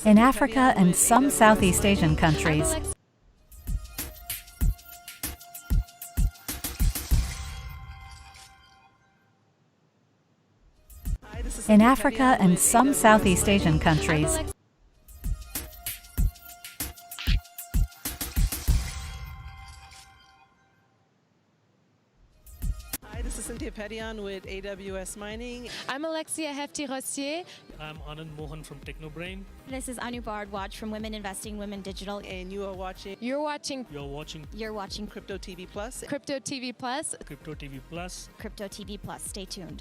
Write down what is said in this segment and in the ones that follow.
In Africa and some Southeast Asian countries, in Africa and some Southeast Asian countries, This is Cynthia Petian with AWS Mining. I'm Alexia Hefty-Rossier. I'm Anand Mohan from Technobrain. This is Anu Bardwaj from Women Investing, Women Digital. And you are watching You're watching Crypto TV Plus. Crypto TV Plus. Crypto TV Plus. Crypto TV Plus. Stay tuned.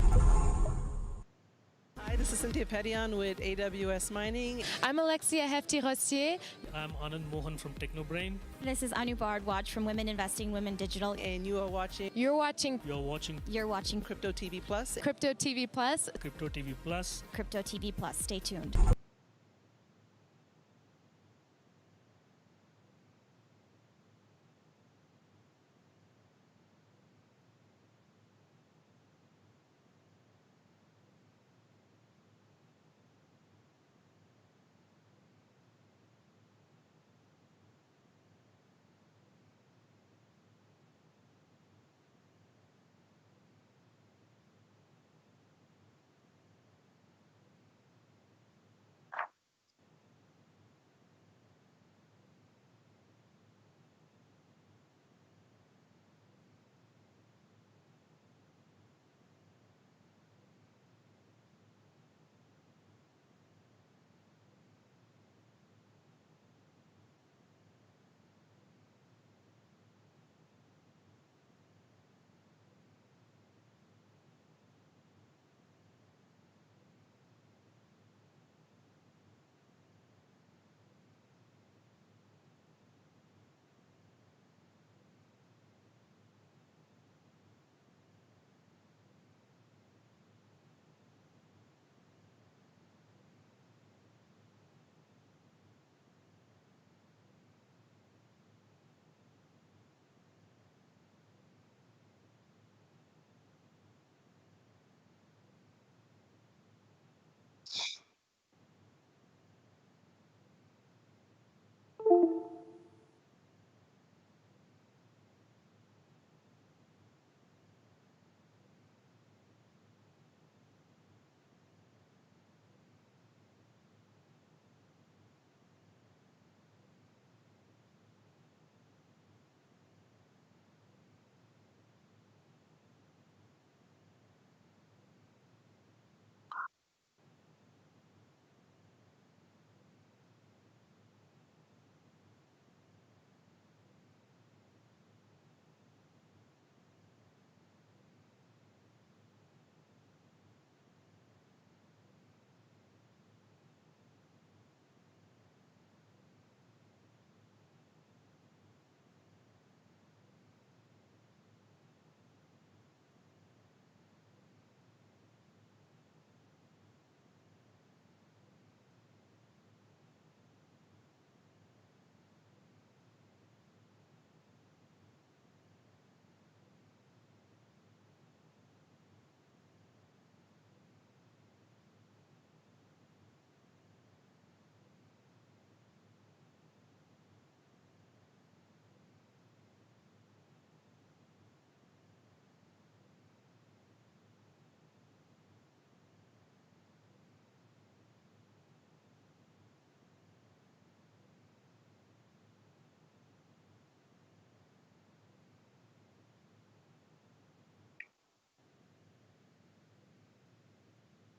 Hi, this is Cynthia Petian with AWS Mining. I'm Alexia Hefty-Rossier. I'm Anand Mohan from Technobrain. This is Anu Bardwaj from Women Investing, Women Digital. And you are watching You're watching Crypto TV Plus. Crypto TV Plus. Crypto TV Plus. Crypto TV Plus. Stay tuned.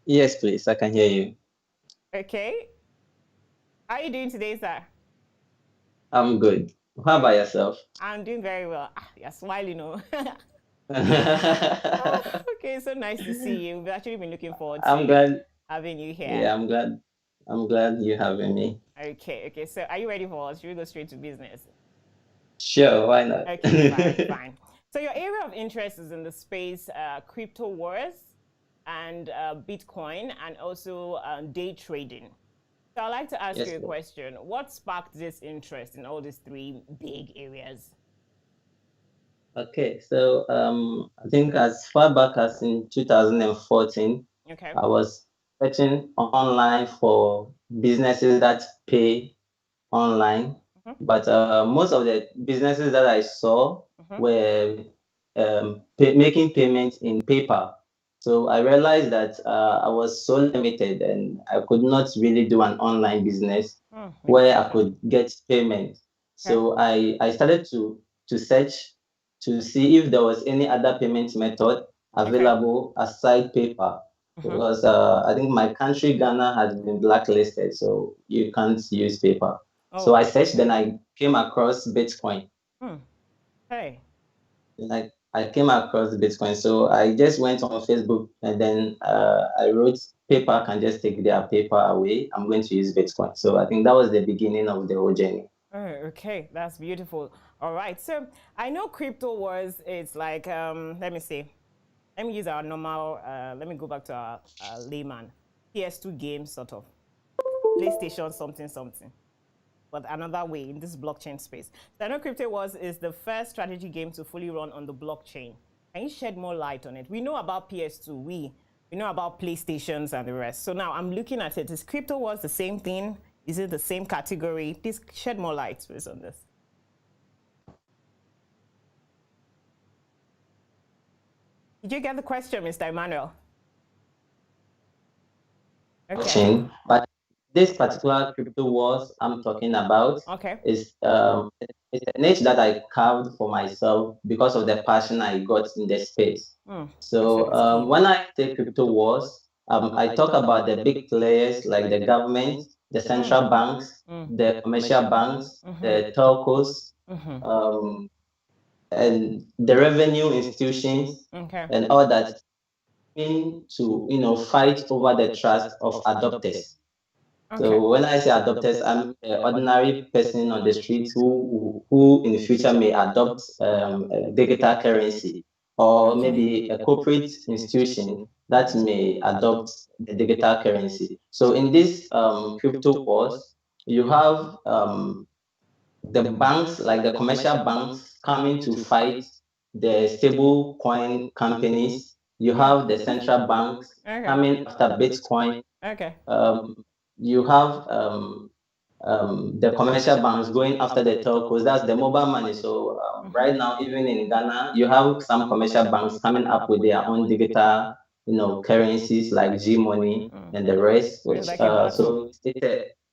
Yes, please. I can hear you. Okay. How are you doing today, sir? I'm good. How about yourself? I'm doing very well. You're smiling, oh. Okay, so nice to see you. We've actually been looking forward I'm to glad. having you here. Yeah, I'm glad. I'm glad you having me. Okay. So are you ready for us? Should we go straight to business? Sure, why not? Okay, fine. So your area of interest is in the space crypto wars and Bitcoin and also day trading. So I'd like to ask Yes, you a ma'am. question. What sparked this interest in all these three big areas? Okay, so I think as far back as in 2014, Okay. I was searching online for businesses that pay online, but most of the businesses that I saw were making payments in paper. So I realized that I was so limited and I could not really do an online business where I could get payment. So I started to search to see if there was any other payment method available aside paper. Because I think my country, Ghana, has been blacklisted, so you can't use paper. So I searched, then I came across Bitcoin. Hey. Like I came across Bitcoin, so I just went on Facebook and then I wrote, "Paper can just take their paper away. I'm going to use Bitcoin." So I think that was the beginning of the whole journey. Oh, okay, that's beautiful. All right, so I know crypto wars. It's like let me see. Let me use our normal. Let me go back to our layman. PS2 game, sort of. PlayStation something. But another way in this blockchain space. So I know Crypto Wars is the first strategy game to fully run on the blockchain. Can you shed more light on it? We know about PS2, we know about PlayStations and the rest. So now I'm looking at it. Is Crypto Wars the same thing? Is it the same category? Please shed more light please on this. Did you get the question, Mr. Emmanuel? Okay. But this particular Crypto Wars I'm talking about is it's a niche that I carved for myself because of the passion I got in the space. So when I say Crypto Wars, I talk about the big players like the government, the central banks, the commercial banks, the telcos, and the revenue institutions, and all that to fight over the trust of adopters. So when I say adopters, I'm an ordinary person on the street who in the future may adopt a digital currency, or maybe a corporate institution that may adopt the digital currency. So in this crypto wars, you have the banks, like the commercial banks, coming to fight the stable coin companies. You have the central banks coming after Bitcoin. You have the commercial banks going after the telcos. That's the mobile money. So right now, even in Ghana, you have some commercial banks coming up with their own digital, currencies like G Money and the rest. Which so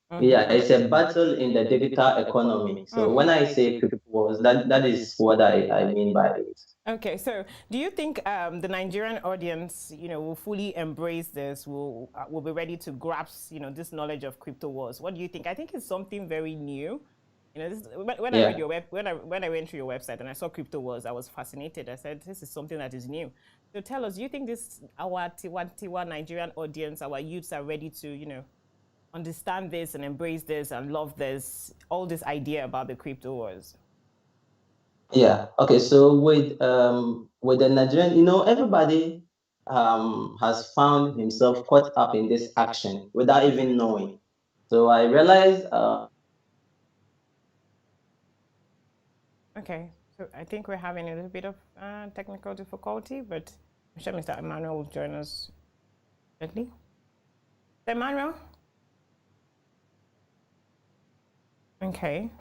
it's a battle in the digital economy. So when I say crypto wars, that is what I mean by it. Okay, so do you think the Nigerian audience, will fully embrace this, will be ready to grasp, this knowledge of crypto wars? What do you think? I think it's something very new. When I read your when I went through your website and I saw crypto wars, I was fascinated. I said, this is something that is new. So tell us, do you think our Tiwa Nigerian audience, our youths are ready to, understand this and embrace this and love this, all this idea about the crypto wars? Yeah. Okay. So with the Nigerian, everybody has found himself caught up in this action without even knowing. So I realized. Okay. So I think we're having a little bit of technical difficulty, but I'm sure Mr. Emmanuel will join us shortly. Mr. Emmanuel. Okay.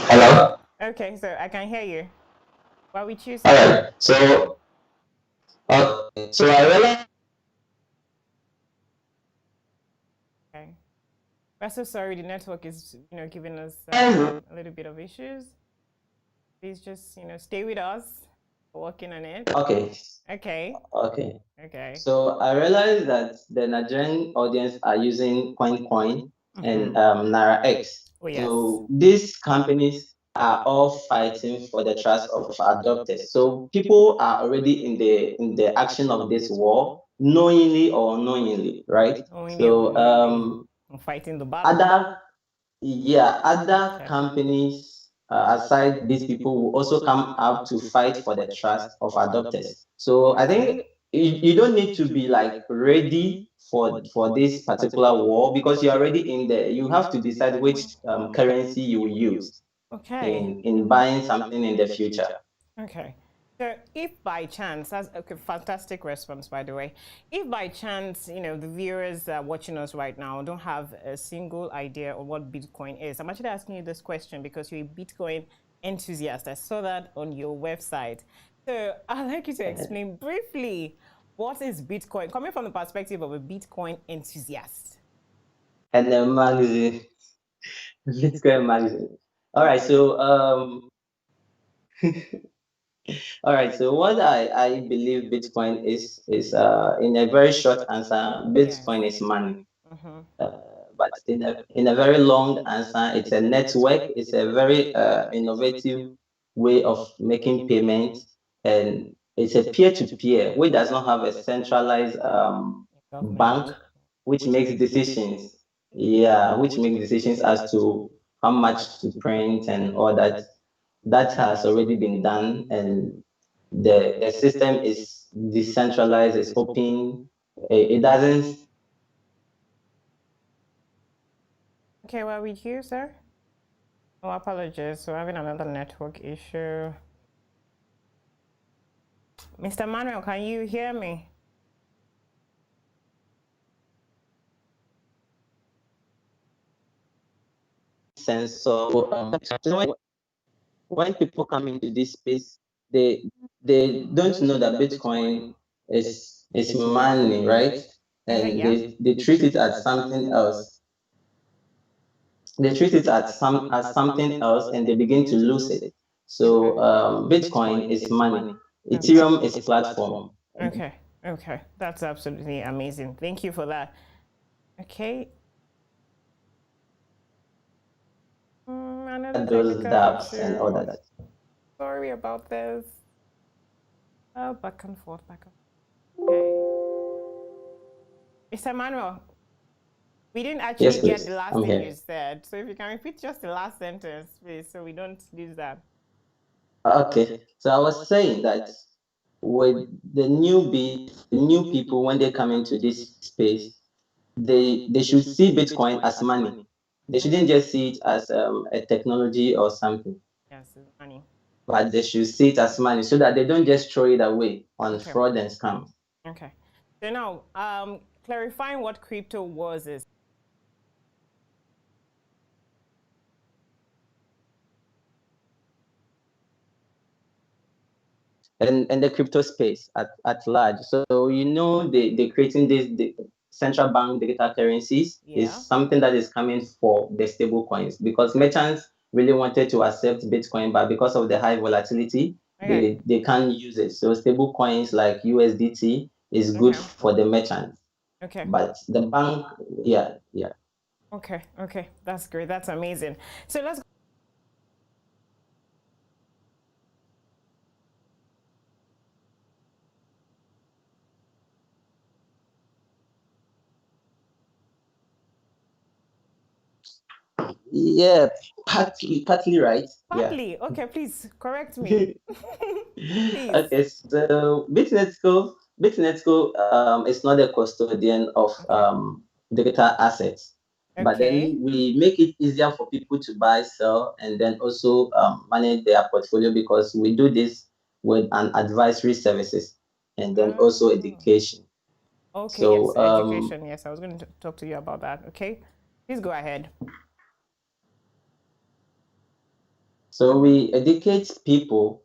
Hello? Okay, so I can hear you. What we choose? All right. So I realized. Okay. We're so sorry. The network is, giving us a little bit of issues. Please just, stay with us. We're working on it. Okay. Okay. Okay. Okay. So I realized that the Nigerian audience are using Coincoin and Naira X. Oh, yes. So these companies are all fighting for the trust of adopters. So people are already in the action of this war, knowingly or unknowingly, right? So fighting the battle. Other companies aside these people will also come up to fight for the trust of adopters. So I think you don't need to be like ready for this particular war because you're already in there. You have to decide which currency you will use in buying something in the future. Okay. So if by chance, that's a fantastic response, by the way. If by chance, the viewers watching us right now don't have a single idea of what Bitcoin is, I'm actually asking you this question because you're a Bitcoin enthusiast. I saw that on your website. So I'd like you to explain briefly what is Bitcoin, coming from the perspective of a Bitcoin enthusiast. And the magazine, Bitcoin magazine. All right, so all right, so what I believe Bitcoin is in a very short answer, Bitcoin is money. But in a very long answer, it's a network. It's a very innovative way of making payments, and it's a peer-to-peer, which does not have a centralized bank, which makes decisions. Yeah, which makes decisions as to how much to print and all that. That has already been done, and the system is decentralized. It's open. It doesn't. Okay, well, with you, sir? Oh, apologies. We're having another network issue. Mr. Emmanuel, can you hear me? Sense. So when people come into this space, they don't know that Bitcoin is money, right? And Yeah. they treat it as something else. They treat it as something else, and they begin to lose it. So Bitcoin is money. Ethereum is platform. Okay. Okay. That's absolutely amazing. Thank you for that. Okay. Another Those technical dApps and all issue. that. Sorry about this. Oh, back and forth, back and forth. Okay. Mr. Emmanuel, we didn't actually Yes, get please. the last I'm thing here. you said. So if you can repeat just the last sentence, please, so we don't lose that. Okay. So I was saying that with the new people, when they come into this space, they should see Bitcoin as money. They shouldn't just see it as a technology or something, Yes, it's money. but they should see it as money so that they don't just throw it away on Okay. fraud and scam. Okay. So now, clarifying what crypto was is. And the crypto space at large. So they're creating the central bank digital currencies is something that is coming for the stable coins, because merchants really wanted to accept Bitcoin, but because of the high volatility, they can't use it. So stable coins like USDT is good for the merchants. Okay. But the bank, yeah. Okay. Okay. That's great. That's amazing. So let's. Yeah, partly right. Partly. Yeah. Okay, please correct me. Please. Okay, so Bitnetco is not a custodian of digital assets, but then we make it easier for people to buy, sell, and then also manage their portfolio, because we do this with an advisory services and then also education. Okay, So yes, education. Yes, I was going to talk to you about that. Okay, please go ahead. So we educate people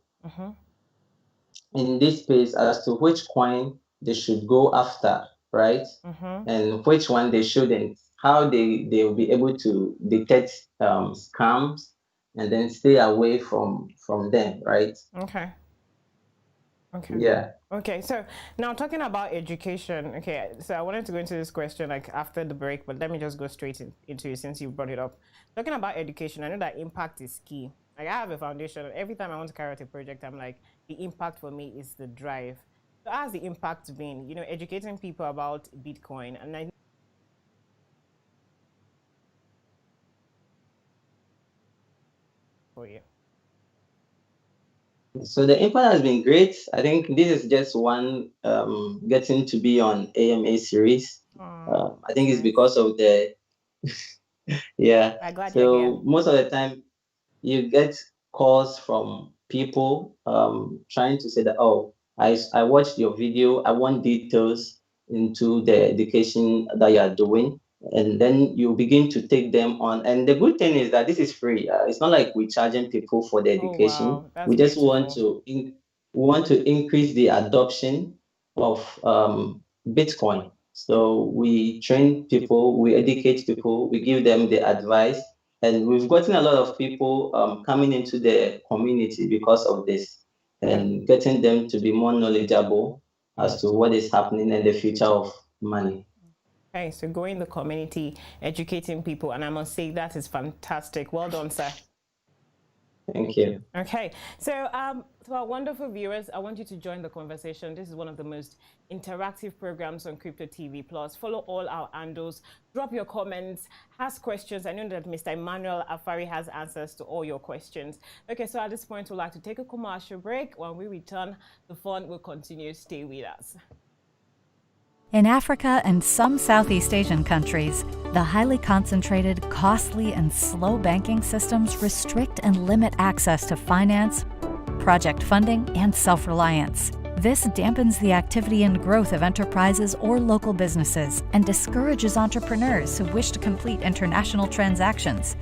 in this space as to which coin they should go after, right? And which one they shouldn't, how they will be able to detect scams and then stay away from them, right? Okay. Okay. Yeah. Okay, so now talking about education, okay, so I wanted to go into this question like after the break, but let me just go straight into it since you brought it up. Talking about education, I know that impact is key. Like I have a foundation. Every time I want to carry out a project, I'm like, the impact for me is the drive. So how's the impact been? Educating people about Bitcoin, and I for you. So the impact has been great. I think this is just one getting to be on AMA series. I think it's because of the yeah. I'm glad you're here. So most of the time you get calls from people trying to say that, oh, I watched your video, I want details into the education that you are doing. And then you begin to take them on. And the good thing is that this is free. It's not like we're charging people for the Oh, education. wow. That's We just beautiful. we want to increase the adoption of Bitcoin. So we train people, we educate people, we give them the advice, and we've gotten a lot of people coming into the community because of this, and getting them to be more knowledgeable as to what is happening in the future of money. Okay, so go in the community, educating people, and I must say that is fantastic. Well done, sir. Thank you. Okay, so to our wonderful viewers, I want you to join the conversation. This is one of the most interactive programs on Crypto TV Plus. Follow all our handles, drop your comments, ask questions. I know that Mr. Emmanuel Afari has answers to all your questions. Okay, so at this point, we'd like to take a commercial break. When we return, the fun will continue. Stay with us. In Africa and some Southeast Asian countries, the highly concentrated, costly, and slow banking systems restrict and limit access to finance, project funding, and self-reliance. This dampens the activity and growth of enterprises or local businesses and discourages entrepreneurs who wish to complete international transactions,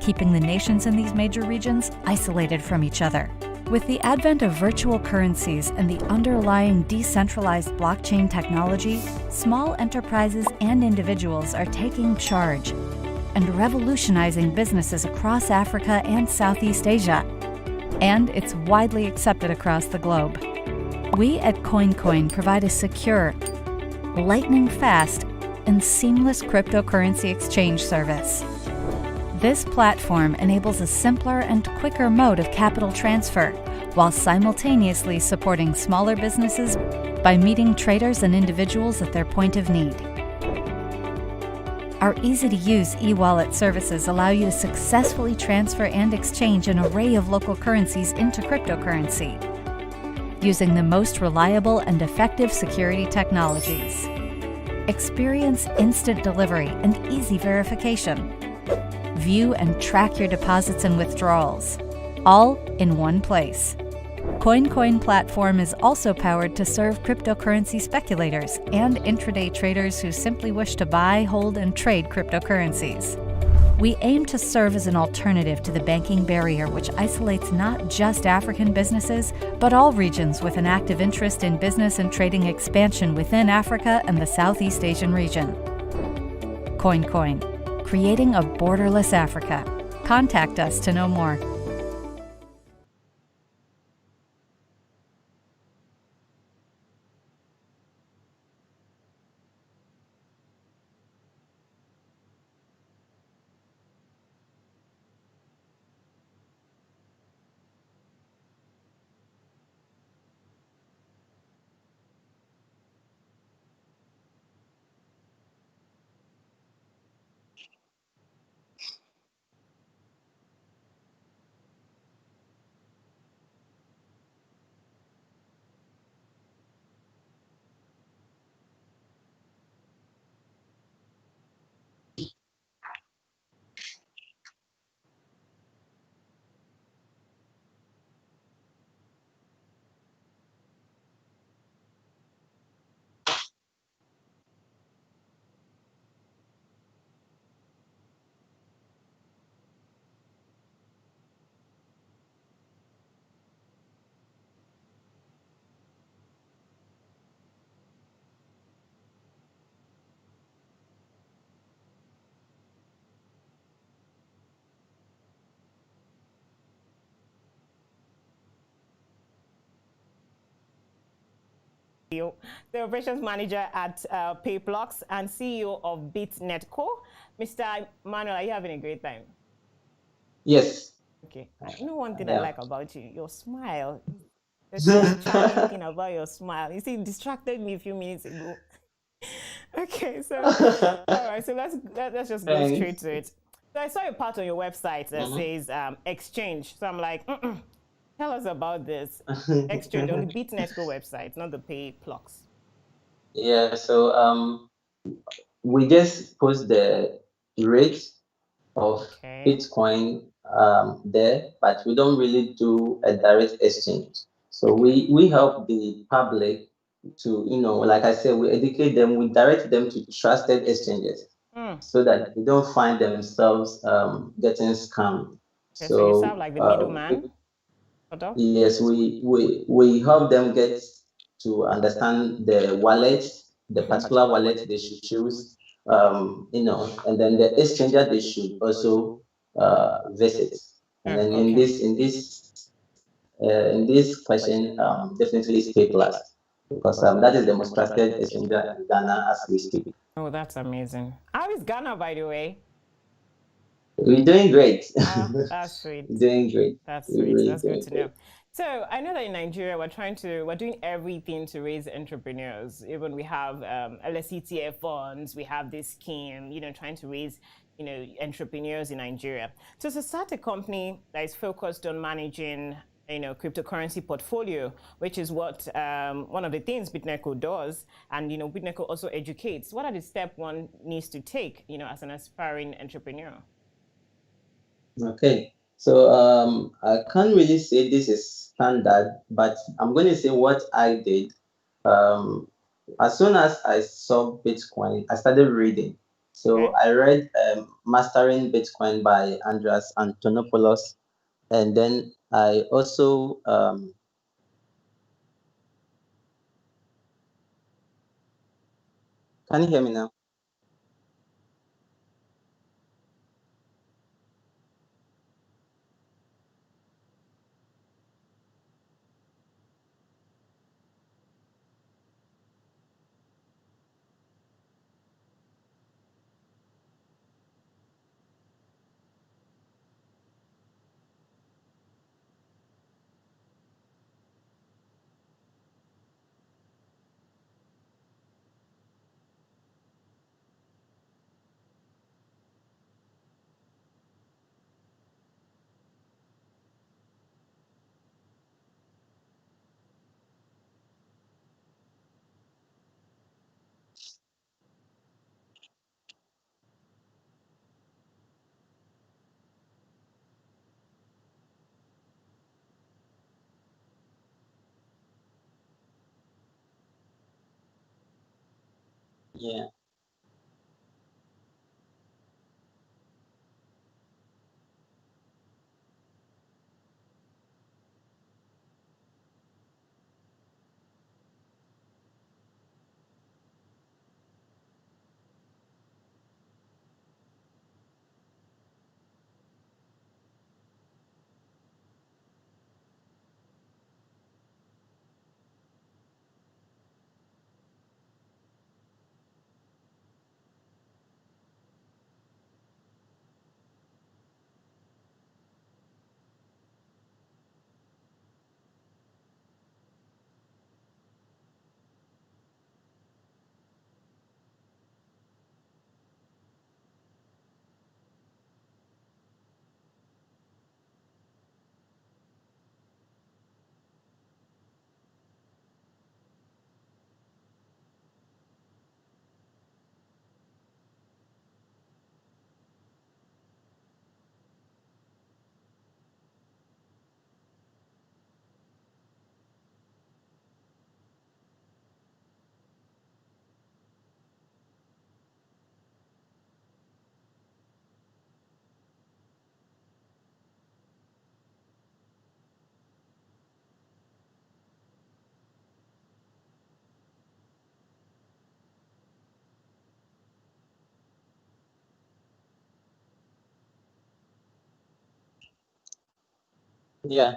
keeping the nations in these major regions isolated from each other. With the advent of virtual currencies and the underlying decentralized blockchain technology, small enterprises and individuals are taking charge and revolutionizing businesses across Africa and Southeast Asia. And it's widely accepted across the globe. We at Coincoin provide a secure, lightning-fast, and seamless cryptocurrency exchange service. This platform enables a simpler and quicker mode of capital transfer while simultaneously supporting smaller businesses by meeting traders and individuals at their point of need. Our easy-to-use e-wallet services allow you to successfully transfer and exchange an array of local currencies into cryptocurrency using the most reliable and effective security technologies. Experience instant delivery and easy verification. View and track your deposits and withdrawals, all in one place. Coincoin platform is also powered to serve cryptocurrency speculators and intraday traders who simply wish to buy, hold, and trade cryptocurrencies. We aim to serve as an alternative to the banking barrier, which isolates not just African businesses, but all regions with an active interest in business and trading expansion within Africa and the Southeast Asian region. Coincoin, creating a borderless Africa. Contact us to know more. The operations manager at Payplux and CEO of BitNetco. Mr. Emmanuel, are you having a great time? Yes. Okay. You know one thing I like about you, your smile. There's a charming thing about your smile. You see, it distracted me a few minutes ago. Okay, so all right, so let's just go straight to it. So I saw a part on your website that says exchange. So I'm like, tell us about this exchange on the BitNetco website, not the Payplux. Yeah, so we just post the rate of Bitcoin there, but we don't really do a direct exchange. So we help the public to, like I said, we educate them, we direct them to trusted exchanges so that they don't find themselves getting scammed. Okay, so you sound like the middleman. Yes, we help them get to understand the wallet, the particular wallet they should choose, and then the exchanger they should also visit. And then in this question, definitely is Payplux, because that is the most trusted exchanger in Ghana as we speak. Oh, that's amazing. How is Ghana, by the way? We're doing great. That's sweet. Doing great. That's sweet. Really that's good to know. So I know that in Nigeria we're doing everything to raise entrepreneurs. Even we have LSETF funds, we have this scheme, trying to raise entrepreneurs in Nigeria. So to start a company that is focused on managing cryptocurrency portfolio, which is what one of the things Bitneco does, and Bitneco also educates. What are the steps one needs to take, as an aspiring entrepreneur? Okay, so I can't really say this is standard, but I'm going to say what I did. As soon as I saw Bitcoin, I started reading. So I read Mastering Bitcoin by Andreas Antonopoulos, and then I also can you hear me now? Yeah. Yeah.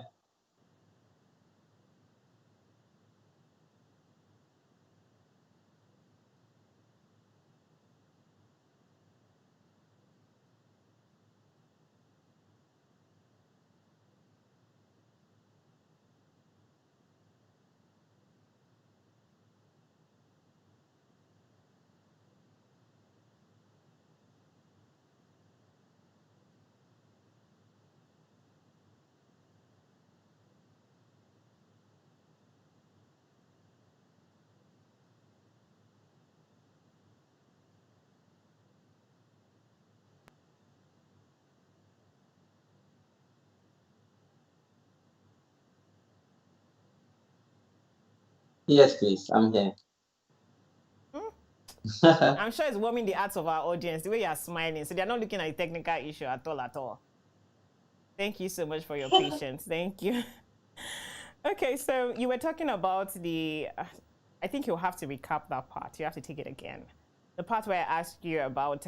Yes, please. I'm here. I'm sure it's warming the hearts of our audience, the way you are smiling. So they're not looking at a technical issue at all. Thank you so much for your patience. Thank you. Okay, so you were talking about the, I think you'll have to recap that part. You have to take it again. The part where I asked you about,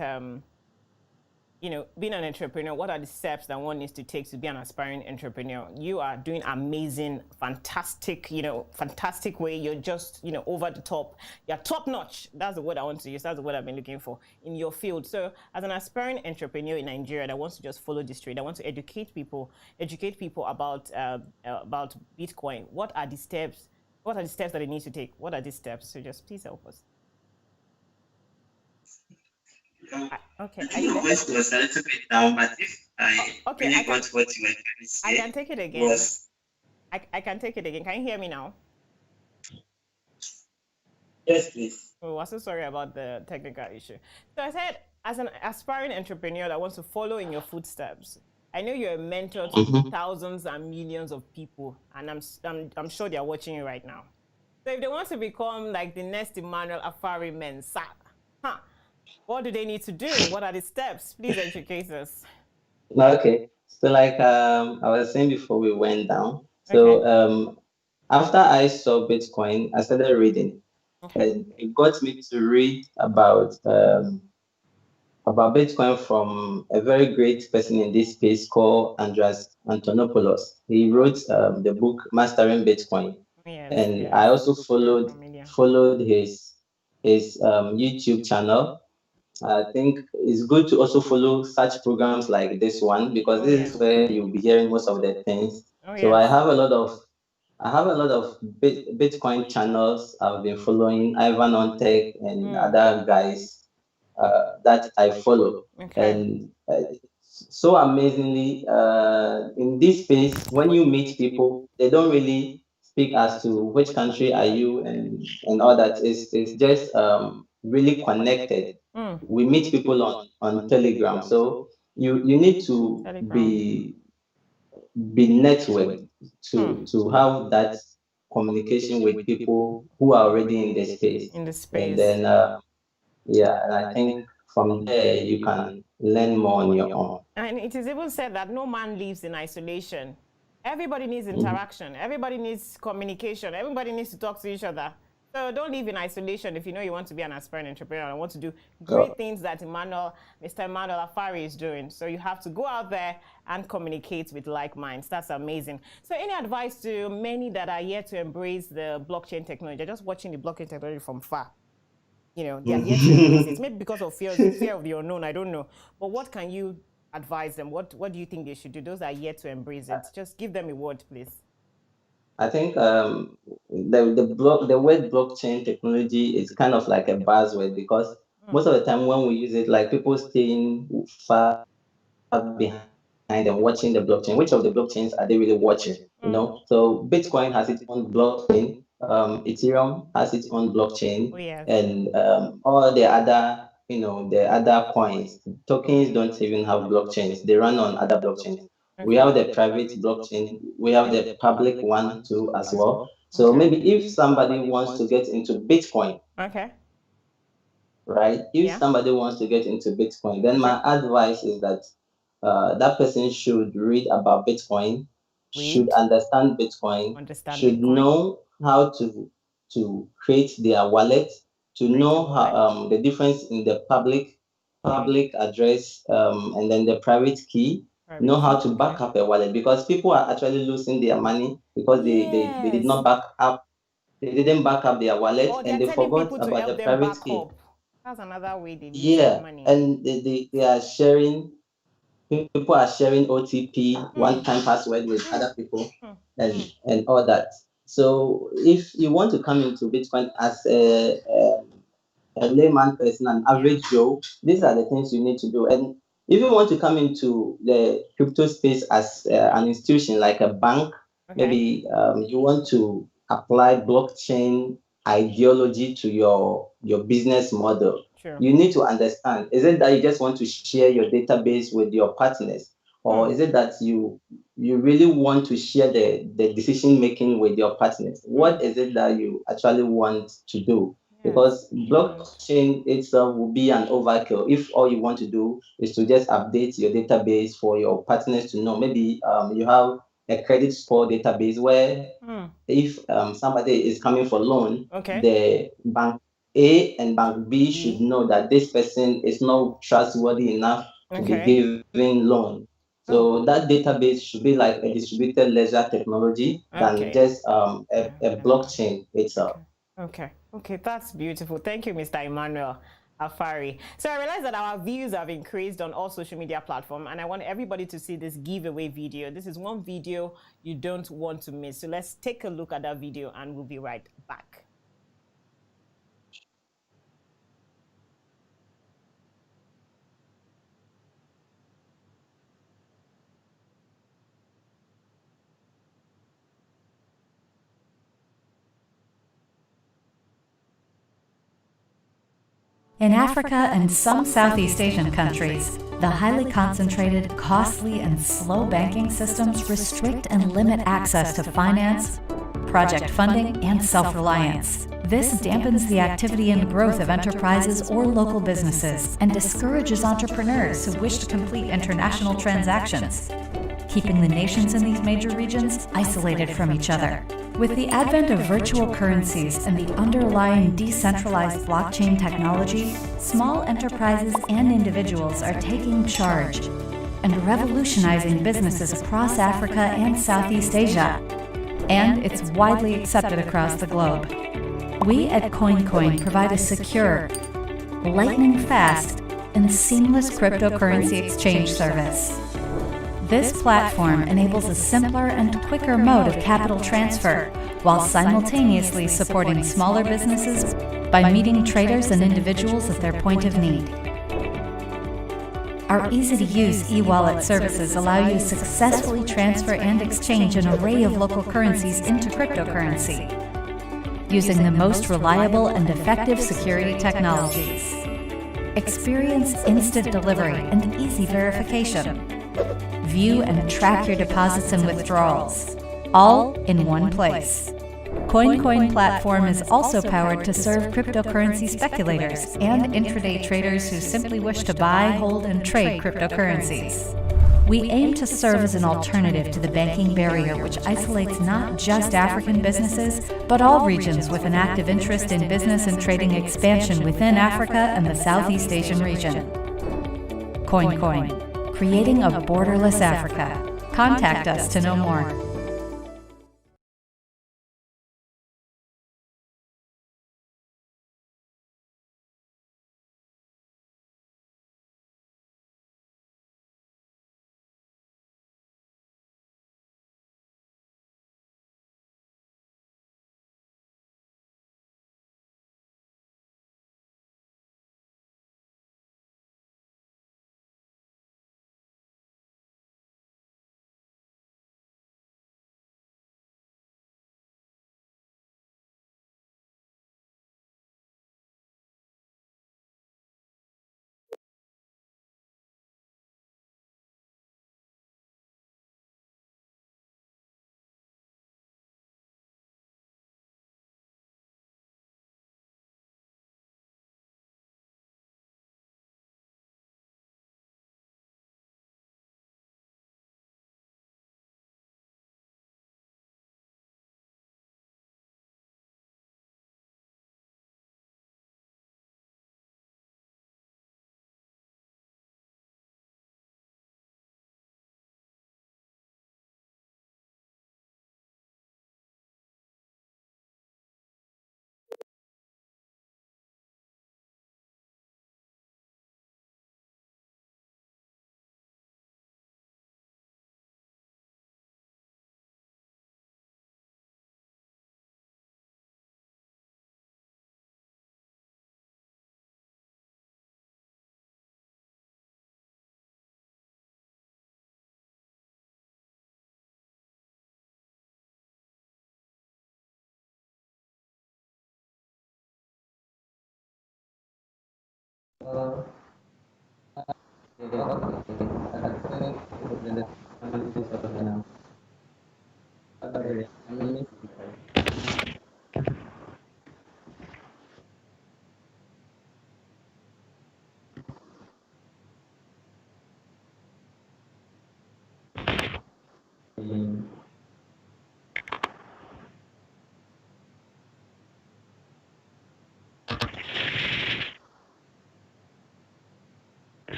being an entrepreneur, what are the steps that one needs to take to be an aspiring entrepreneur? You are doing amazing, fantastic way. You're just, over the top. You're top notch. That's the word I want to use. That's the word I've been looking for in your field. So as an aspiring entrepreneur in Nigeria that wants to just follow this trade, I want to educate people about Bitcoin. What are the steps? What are the steps that they need to take? What are these steps? So just please help us. Okay. I think your voice was a little bit down, but if I really got what you were trying to say, I can take it again. I can take it again. Can you hear me now? Yes, please. Oh, I'm so sorry about the technical issue. So I said, as an aspiring entrepreneur that wants to follow in your footsteps, I know you're a mentor to thousands and millions of people, and I'm sure they're watching you right now. So if they want to become like the next Emmanuel Afari Mensah, what do they need to do? What are the steps? Please educate us. Okay. So like I was saying before we went down. So after I saw Bitcoin, I started reading. And it got me to read about Bitcoin from a very great person in this space called Andreas Antonopoulos. He wrote the book Mastering Bitcoin. I also followed his YouTube channel. I think it's good to also follow such programs like this one because this is where you'll be hearing most of the things. So I have a lot of Bitcoin channels I've been following, Ivan on Tech and other guys that I follow. And so amazingly, in this space, when you meet people, they don't really speak as to which country are you and all that. It's just really connected. We meet people on Telegram. So you need to be networked to have that communication with people who are already in the space. And then and I think from there you can learn more on your own. And it is even said that no man lives in isolation. Everybody needs interaction. Everybody needs communication. Everybody needs to talk to each other. So don't live in isolation if you know you want to be an aspiring entrepreneur and want to do great things that Mr. Emmanuel Afari is doing. So you have to go out there and communicate with like minds. That's amazing. So any advice to many that are yet to embrace the blockchain technology? They're just watching the blockchain technology from far. They are yet to embrace it. Maybe because of fear of the unknown, I don't know. But what can you advise them? What do you think they should do? Those that are yet to embrace it. Just give them a word, please. I think the word blockchain technology is kind of like a buzzword because most of the time when we use it, like people staying far behind and watching the blockchain. Which of the blockchains are they really watching? So Bitcoin has its own blockchain, Ethereum has its own blockchain, and all the other the other coins, tokens don't even have blockchains. They run on other blockchains. We have the private blockchain, we have the public one too as well. So maybe if somebody wants to get into Bitcoin, right? If somebody wants to get into Bitcoin, then my advice is that that person should read about Bitcoin, should understand Bitcoin, should know how to create their wallet, to know how the difference in the public address and then the private key. Know how to back up a wallet because people are actually losing their money because they did not back up. They didn't back up their wallet and they forgot about the private key. That's another way they lose their money. And they are sharing. People are sharing OTP, one-time password with other people, and all that. So if you want to come into Bitcoin as a layman person, an average Joe, these are the things you need to do. And if you want to come into the crypto space as an institution like a bank, maybe you want to apply blockchain ideology to your business model. You need to understand, is it that you just want to share your database with your partners, or is it that you really want to share the decision making with your partners? What is it that you actually want to do? Because blockchain itself will be an overkill if all you want to do is to just update your database for your partners to know. Maybe you have a credit score database where if somebody is coming for loan, the bank A and bank B should know that this person is not trustworthy enough to be giving loan. So that database should be like a distributed ledger technology than just a blockchain itself. Okay, that's beautiful. Thank you, Mr. Emmanuel Afari. So I realize that our views have increased on all social media platforms, and I want everybody to see this giveaway video. This is one video you don't want to miss. So let's take a look at that video and we'll be right back. In Africa and some Southeast Asian countries, the highly concentrated, costly, and slow banking systems restrict and limit access to finance, project funding, and self-reliance. This dampens the activity and growth of enterprises or local businesses and discourages entrepreneurs who wish to complete international transactions, keeping the nations in these major regions isolated from each other. With the advent of virtual currencies and the underlying decentralized blockchain technology, small enterprises and individuals are taking charge and revolutionizing businesses across Africa and Southeast Asia. And it's widely accepted across the globe. We at Coincoin provide a secure, lightning-fast, and seamless cryptocurrency exchange service. This platform enables a simpler and quicker mode of capital transfer while simultaneously supporting smaller businesses by meeting traders and individuals at their point of need. Our easy-to-use e-wallet services allow you to successfully transfer and exchange an array of local currencies into cryptocurrency using the most reliable and effective security technologies. Experience instant delivery and easy verification. View and track your deposits and withdrawals, all in one place. Coincoin platform is also powered to serve cryptocurrency speculators and intraday traders who simply wish to buy, hold, and trade cryptocurrencies. We aim to serve as an alternative to the banking barrier, which isolates not just African businesses, but all regions with an active interest in business and trading expansion within Africa and the Southeast Asian region. Coincoin, creating a borderless Africa. Contact us to know more.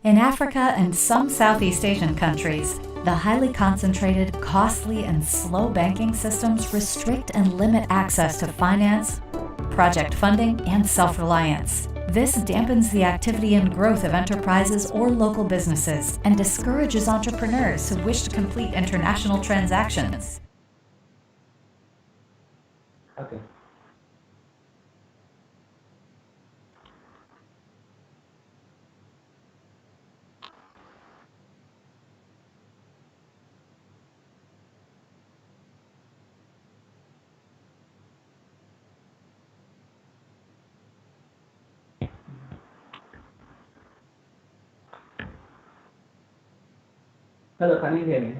In Africa and some Southeast Asian countries, the highly concentrated, costly, and slow banking systems restrict and limit access to finance, project funding, and self-reliance. This dampens the activity and growth of enterprises or local businesses and discourages entrepreneurs who wish to complete international transactions. Okay. Hello, can you hear me?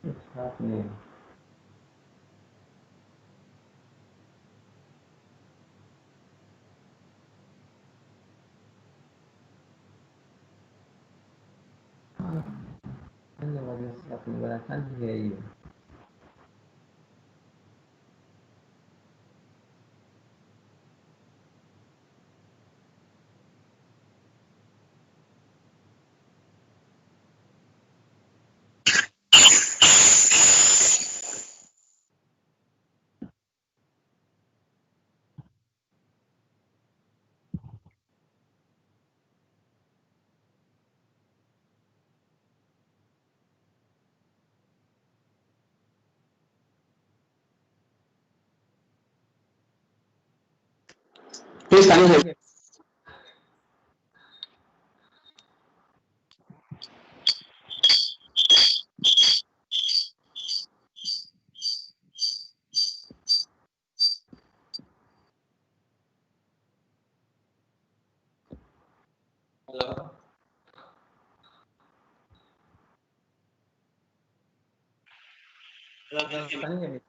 What's happening? I don't know what is happening, but I can't hear you. Please, can you hear me? Hello? Hello, can you hear me?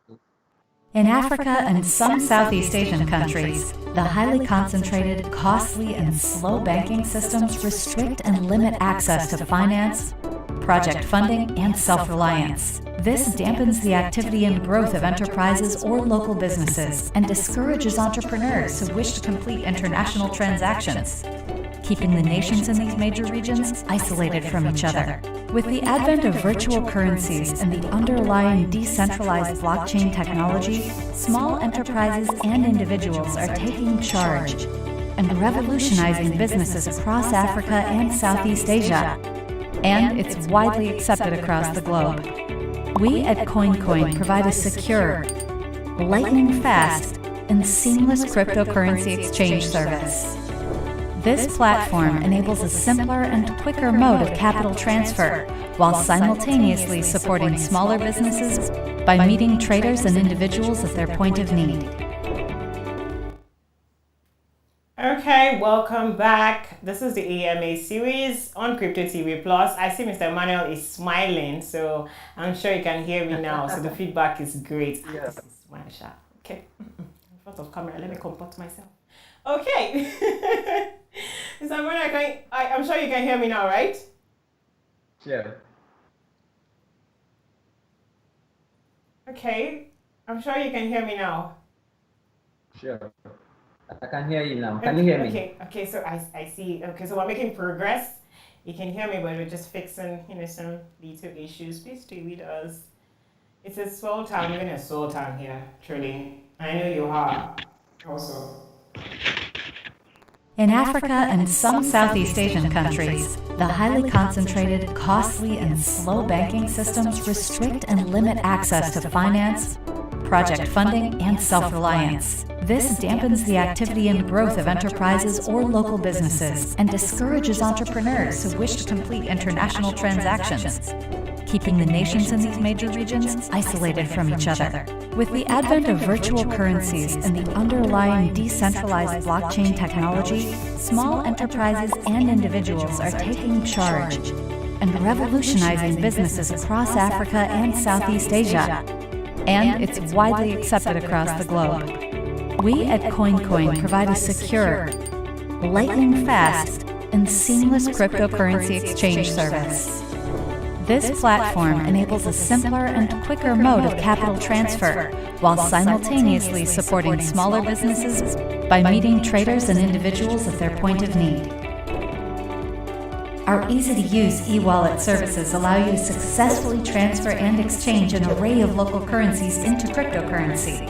In Africa and some Southeast Asian countries, the highly concentrated, costly, and slow banking systems restrict and limit access to finance, project funding, and self-reliance. This dampens the activity and growth of enterprises or local businesses and discourages entrepreneurs who wish to complete international transactions, keeping the nations in these major regions isolated from each other. With the advent of virtual currencies and the underlying decentralized blockchain technology, small enterprises and individuals are taking charge and revolutionizing businesses across Africa and Southeast Asia, and it's widely accepted across the globe. We at Coincoin provide a secure, lightning-fast, and seamless cryptocurrency exchange service. This platform enables a simpler and quicker mode of capital transfer while simultaneously supporting smaller businesses by meeting traders and individuals at their point of need. Okay, welcome back. This is the AMA series on Crypto TV Plus. I see Mr. Emmanuel is smiling, so I'm sure you can hear me now. So the feedback is great. Yes. This is smile shot. Okay, in front of camera, let me comport myself. Okay. Mr. Emmanuel, I'm sure you can hear me now, right? Sure. Okay, I'm sure you can hear me now. Sure. I can hear you now. Can you hear me? Okay, so I see. Okay, so we're making progress. You can hear me, but we're just fixing, some little issues. Please stay with us. It's a small town, even a small town here, truly. I know you are also. In Africa and some Southeast Asian countries, the highly concentrated, costly, and slow banking systems restrict and limit access to finance, project funding, and self-reliance. This dampens the activity and growth of enterprises or local businesses and discourages entrepreneurs who wish to complete international transactions, keeping the nations in these major regions isolated from each other. With the advent of virtual currencies and the underlying decentralized blockchain technology, small enterprises and individuals are taking charge and revolutionizing businesses across Africa and Southeast Asia. And it's widely accepted across the globe. We at Coincoin provide a secure, lightning-fast, and seamless cryptocurrency exchange service. This platform enables a simpler and quicker mode of capital transfer while simultaneously supporting smaller businesses by meeting traders and individuals at their point of need. Our easy-to-use e-wallet services allow you to successfully transfer and exchange an array of local currencies into cryptocurrency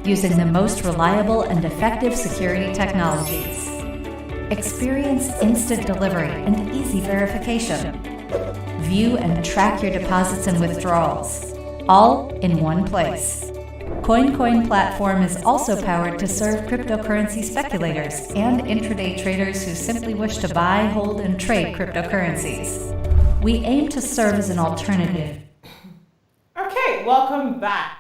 using the most reliable and effective security technologies. Experience instant delivery and easy verification. View and track your deposits and withdrawals, all in one place. Coincoin platform is also powered to serve cryptocurrency speculators and intraday traders who simply wish to buy, hold, and trade cryptocurrencies. We aim to serve as an alternative. Okay, welcome back.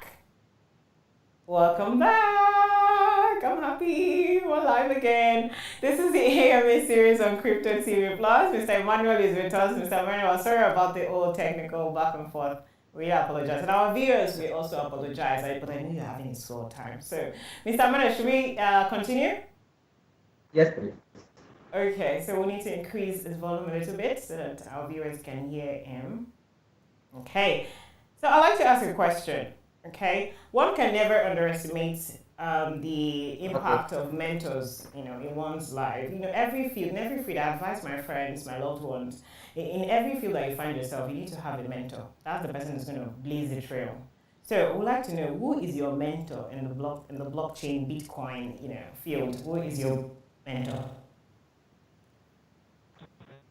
Welcome back. I'm happy we're live again. This is the AMA series on Crypto TV Plus. Mr. Emmanuel is with us. Mr. Emmanuel, sorry about the old technical back and forth. We apologize. And our viewers, we also apologize. But I know you're having a slow time. So, Mr. Emmanuel, should we continue? Yes, please. Okay, so we need to increase his volume a little bit so that our viewers can hear him. Okay, so I'd like to ask a question. Okay, one can never underestimate the impact of mentors, in one's life. Every field, I advise my friends, my loved ones, in every field that you find yourself, you need to have a mentor. That's the person who's going to blaze the trail. So we'd like to know, who is your mentor in the blockchain, Bitcoin, field? Who is your mentor?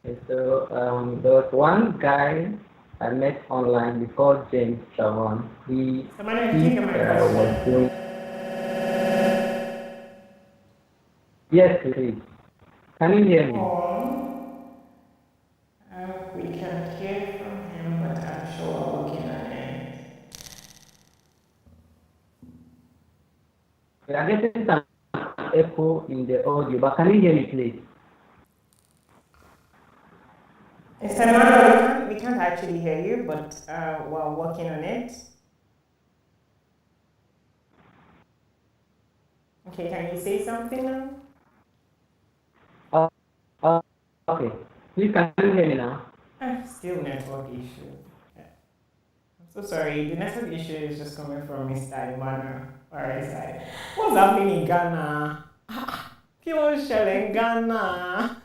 Okay, so there was one guy I met online before James Travon. He was doing. Yes, please. Can you hear me? We can't hear from him, but I'm sure we're working on it. We are getting some echo in the audio, but can you hear me, please? Mr. Emmanuel, we can't actually hear you, but we're working on it. Okay, can you say something now? Okay. Please, can you hear me now? Still network issue. Yeah. I'm so sorry. The network issue is just coming from Mr. Emmanuel. Alright, side. What's happening in Ghana? Kilo shell in Ghana.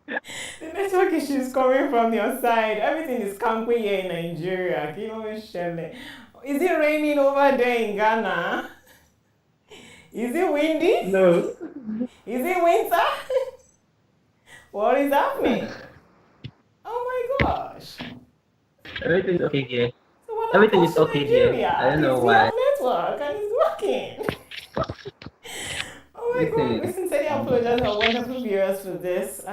The network issue is coming from your side. Everything is camping here in Nigeria. Kilo shell. Is it raining over there in Ghana? Is it windy? No. Is it winter? What is happening? Oh my gosh. Everything is okay here. So Everything is okay here. I don't know why. Network and it's working. Oh my God. We sincerely apologize to our wonderful viewers for this.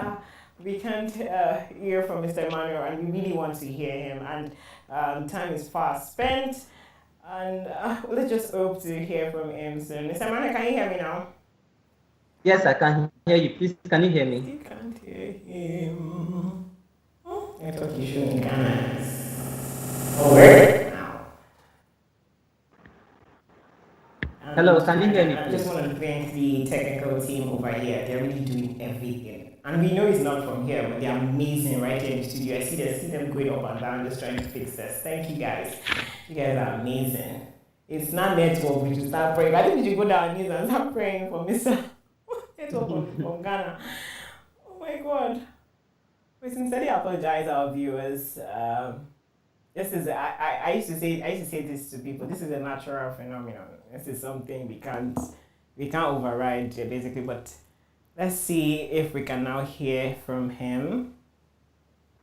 We can't hear from Mr. Emmanuel and we really want to hear him. And time is fast spent. And let's just hope to hear from him soon. Mr. Emmanuel, can you hear me now? Yes, I can hear you. Please, can you hear me? You can't hear him. Network issue in Ghana. Oh, where? Now. Hello, can you hear me, I please? just want to thank the technical team over here. They're really doing everything. And we know it's not from here, but they're amazing right here in the studio. I see them going up and down just trying to fix this. Thank you guys. You guys are amazing. It's not network, we should start praying. I think we should go down our knees and start praying for Mr. Network from Ghana. Oh my God. We sincerely apologize our viewers. This is I used to say this to people. This is a natural phenomenon. This is something we can't override basically. But let's see if we can now hear from him.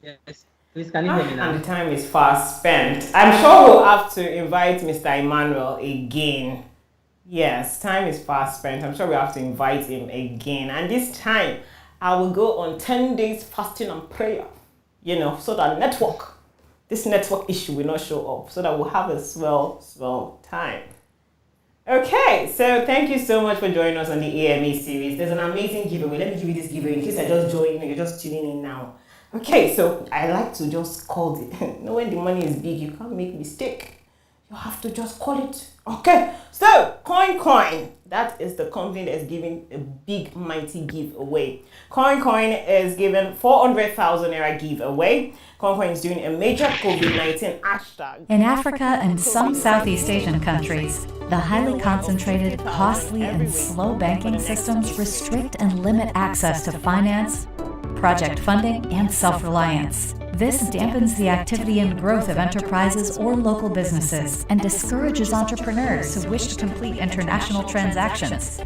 Yes, please can you hear me now? And the time is fast spent. I'm sure we'll have to invite Mr. Emmanuel again. Yes, time is fast spent. I'm sure we'll have to invite him again. And this time, I will go on 10 days fasting and prayer. So that this network issue will not show up. So that we'll have a swell time. Okay, so thank you so much for joining us on the AMA series. There's an amazing giveaway. Let me give you this giveaway in case I just joined, you're just tuning in now. Okay, so I like to just call it. When the money is big, you can't make mistake. You have to just call it. Okay, so Coincoin, that is the company that's giving a big mighty giveaway. Coincoin is giving 400,000 naira giveaway. Coincoin is doing a major COVID-19 hashtag. In Africa and some Southeast Asian countries, the highly concentrated, costly, and slow banking systems restrict and limit access to finance, project funding, and self-reliance. This dampens the activity and growth of enterprises or local businesses and discourages entrepreneurs who wish to complete international transactions.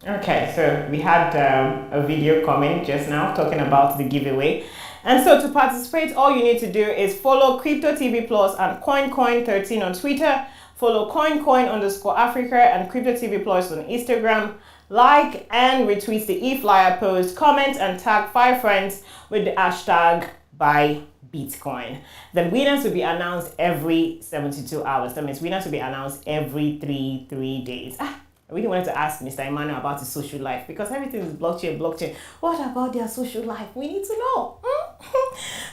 Okay, so we had a video comment just now talking about the giveaway. And so to participate, all you need to do is follow Crypto TV Plus and Coincoin13 on Twitter, follow Coincoin_Africa and Crypto TV Plus on Instagram, like and retweet the eFlyer post, comment and tag 5 friends with the hashtag buy Bitcoin. The winners will be announced every 72 hours. That means winners will be announced every three days. I really wanted to ask Mr. Emmanuel about his social life because everything is blockchain. What about their social life? We need to know.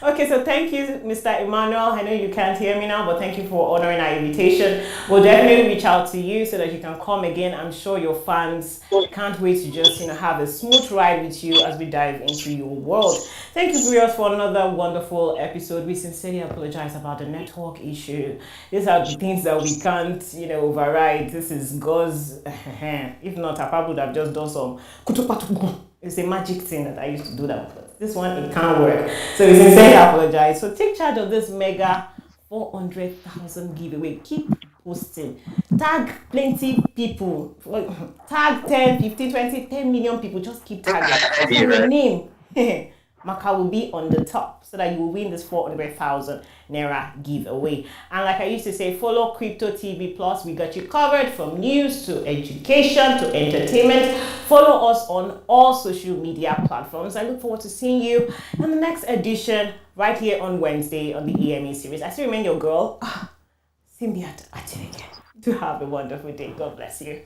Okay, so thank you, Mr. Emmanuel. I know you can't hear me now, but thank you for honoring our invitation. We'll definitely reach out to you so that you can come again. I'm sure your fans can't wait to just have a smooth ride with you as we dive into your world. Thank you, viewers, for another wonderful episode. We sincerely apologize about the network issue. These are the things that we can't, override. This is God's. If not, I probably would have just done some. It's a magic thing that I used to do that. But this one, it can't work. So we sincerely apologize. So take charge of this mega 400,000 giveaway. Keep posting. Tag plenty people. Tag 10, 15, 20, 10 million people. Just keep tagging. So your name, Maka, will be on the top so that you will win this 400,000 naira giveaway. And like I used to say, follow Crypto TV Plus. We got you covered from news to education to entertainment. Follow us on all social media platforms. I look forward to seeing you in the next edition right here on Wednesday on the EME series. I still remain your girl, Cynthia Atinike. Do have a wonderful day. God bless you.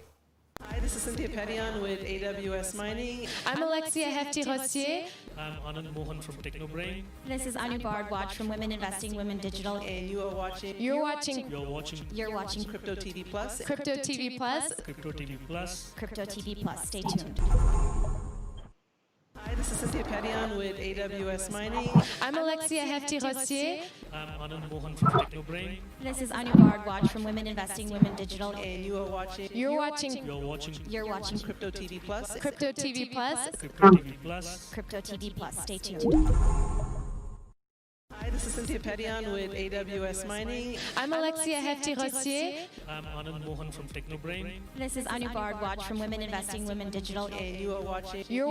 Hi, this is Cynthia Petian with AWS Mining. I'm Alexia Hefty-Rossier. I'm Anand Mohan from TechnoBrain. This is Anu Bardwaj from Women Investing Women Digital. And you are watching. You're watching Crypto TV Plus. Crypto TV Plus. Crypto TV Plus. Crypto TV Plus. Stay tuned. Hi, this is Cynthia Petian with AWS Mining. I'm Alexia Hefty-Rossier. I'm Anand Mohan from TechnoBrain. This is Anu Bardwaj from Women Investing Women Digital. And you are watching. You're watching Crypto TV Plus. Crypto TV Plus. Crypto TV Plus. Crypto TV Plus. Stay tuned. Hi, this is Cynthia Petian with AWS Mining. I'm Alexia Hefty-Rossier. I'm Anand Mohan from TechnoBrain. This is Anu Bardwaj from Women Investing Women Digital. And you are watching. You're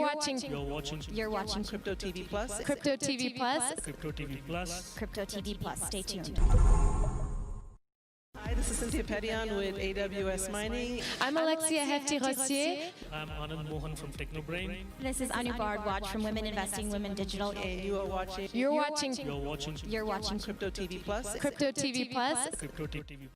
watching Crypto TV Plus. Crypto TV Plus. Crypto TV Plus. Crypto TV Plus. Stay tuned. Hi, this is Cynthia Petian with AWS Mining. I'm Alexia Hefty-Rossier. I'm Anand Mohan from TechnoBrain. This is Anu Bardwaj from Women Investing Women Digital. And you are watching. You're watching Crypto TV Plus. Crypto TV Plus. Crypto TV